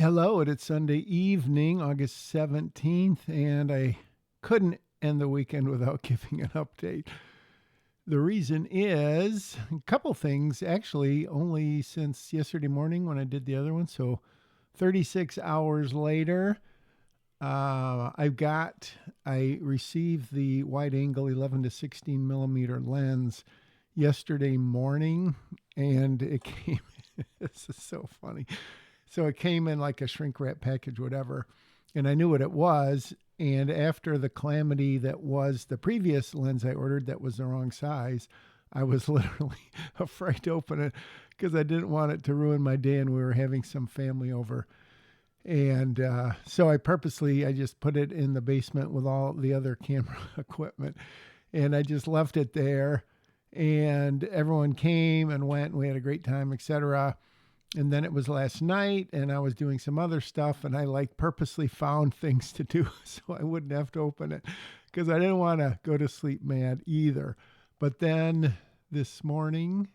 Hello, it's Sunday evening, August 17th, and I couldn't end the weekend without giving an update. The reason is a couple things, actually, only since yesterday morning when I did the other one. So 36 hours later, I received the wide angle 11 to 16 millimeter lens yesterday morning, and it came, this is so funny. So it came in like a shrink wrap package, whatever. And I knew what it was. And after the calamity that was the previous lens I ordered that was the wrong size, I was literally afraid to open it because I didn't want it to ruin my day. And we were having some family over. And so I just put it in the basement with all the other camera equipment. And I just left it there. And everyone came and went. And we had a great time, etc. And then it was last night and I was doing some other stuff and I purposely found things to do so I wouldn't have to open it because I didn't want to go to sleep mad either. But then this morning,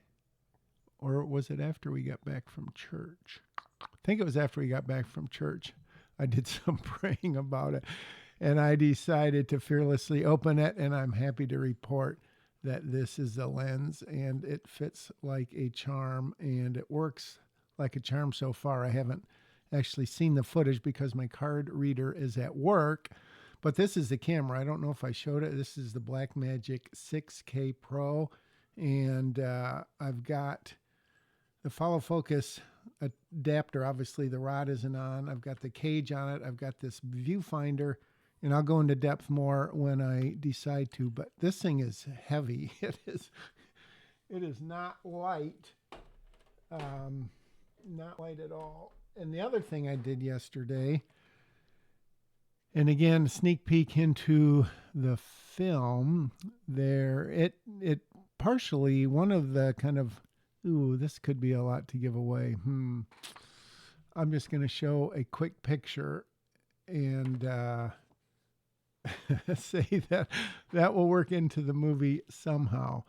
or was it after we got back from church? I think it was after we got back from church. I did some praying about it and I decided to fearlessly open it, and I'm happy to report that this is the lens and it fits like a charm and it works like a charm so far. I haven't actually seen the footage because my card reader is at work, but this is the camera. I don't know if I showed it. This is the Blackmagic 6K Pro, and I've got the follow focus adapter. Obviously the rod isn't on. I've got the cage on it. I've got this viewfinder, and I'll go into depth more when I decide to, but this thing is heavy. It is not light. Not light at all. And the other thing I did yesterday, and again, sneak peek into the film there, it partially, one of the kind of, this could be a lot to give away. I'm just going to show a quick picture and say that will work into the movie somehow.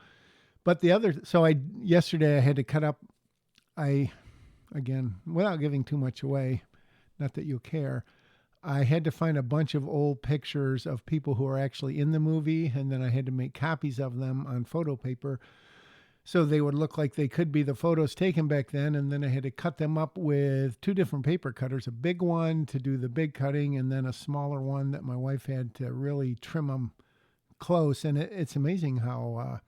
But yesterday I had to cut up, again, without giving too much away, not that you'll care, I had to find a bunch of old pictures of people who are actually in the movie, and then I had to make copies of them on photo paper so they would look like they could be the photos taken back then. And then I had to cut them up with two different paper cutters, a big one to do the big cutting, and then a smaller one that my wife had to really trim them close. And it's amazing how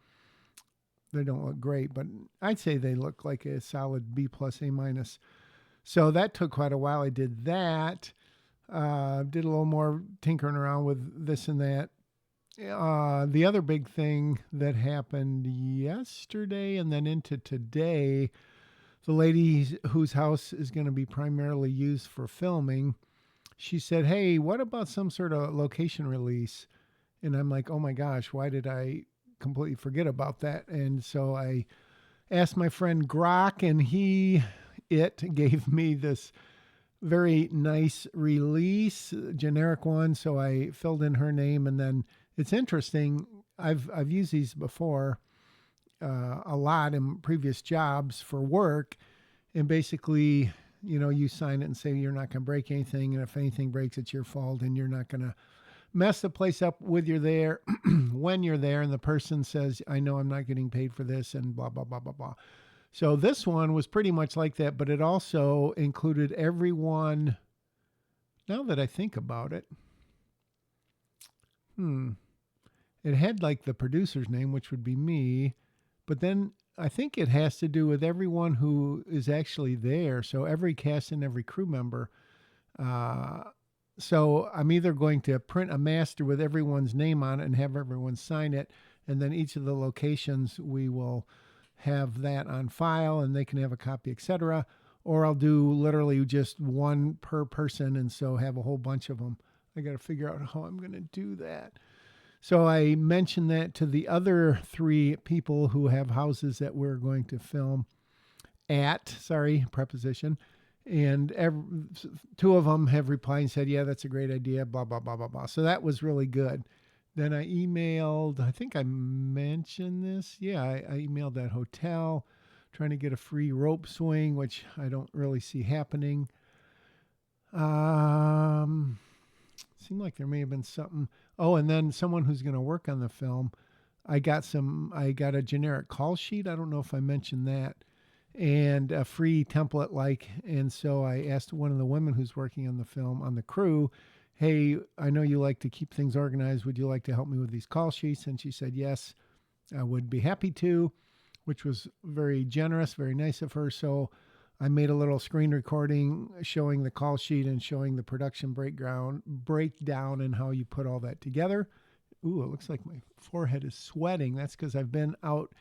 they don't look great, but I'd say they look like a solid B plus, A minus. So that took quite a while. I did that. Did a little more tinkering around with this and that. The other big thing that happened yesterday and then into today, the lady whose house is going to be primarily used for filming, she said, "Hey, what about some sort of location release?" And I'm like, oh my gosh, why did I completely forget about that? And so I asked my friend Grok, and it gave me this very nice release, generic one. So I filled in her name, and then it's interesting. I've used these before a lot in previous jobs for work, and basically, you sign it and say you're not going to break anything, and if anything breaks, it's your fault, and you're not going to mess the place up when you're there, and the person says, "I know I'm not getting paid for this," and blah, blah, blah, blah, blah. So this one was pretty much like that, but it also included everyone. Now that I think about it, it had like the producer's name, which would be me, but then I think it has to do with everyone who is actually there. So every cast and every crew member. So I'm either going to print a master with everyone's name on it and have everyone sign it, and then each of the locations we will have that on file and they can have a copy, etc. Or I'll do literally just one per person, and so have a whole bunch of them. I got to figure out how I'm going to do that. So I mentioned that to the other three people who have houses that we're going to film at, preposition. And two of them have replied and said, "Yeah, that's a great idea, blah, blah, blah, blah, blah." So that was really good. Then I emailed, I think I mentioned this. Yeah, I emailed that hotel trying to get a free rope swing, which I don't really see happening. Um, Seemed like there may have been something. Oh, and then someone who's going to work on the film. I got a generic call sheet. I don't know if I mentioned that, and a free template like. And so I asked one of the women who's working on the film on the crew, "Hey, I know you like to keep things organized. Would you like to help me with these call sheets?" And she said, "Yes, I would be happy to," which was very generous, very nice of her. So I made a little screen recording showing the call sheet and showing the production breakdown and how you put all that together. Ooh, it looks like my forehead is sweating. That's because I've been out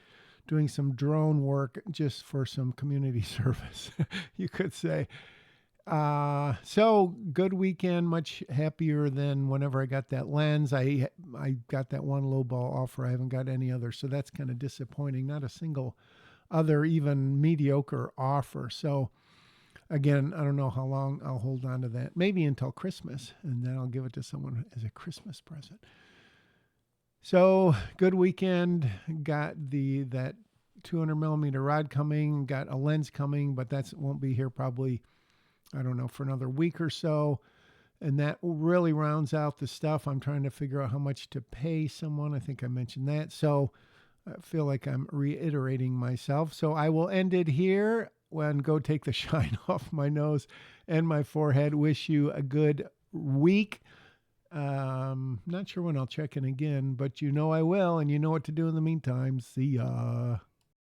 doing some drone work just for some community service, you could say. So good weekend, much happier than whenever I got that lens. I got that one low ball offer. I haven't got any other, so that's kind of disappointing. Not a single other even mediocre offer. So again, I don't know how long I'll hold on to that. Maybe until Christmas, and then I'll give it to someone as a Christmas present. So good weekend. Got that 200 millimeter rod coming. Got a lens coming, but that won't be here probably, I don't know, for another week or so. And that really rounds out the stuff. I'm trying to figure out how much to pay someone. I think I mentioned that. So I feel like I'm reiterating myself. So I will end it here and go take the shine off my nose and my forehead. Wish you a good week. Not sure when I'll check in again, but you know I will, and you know what to do in the meantime. See ya.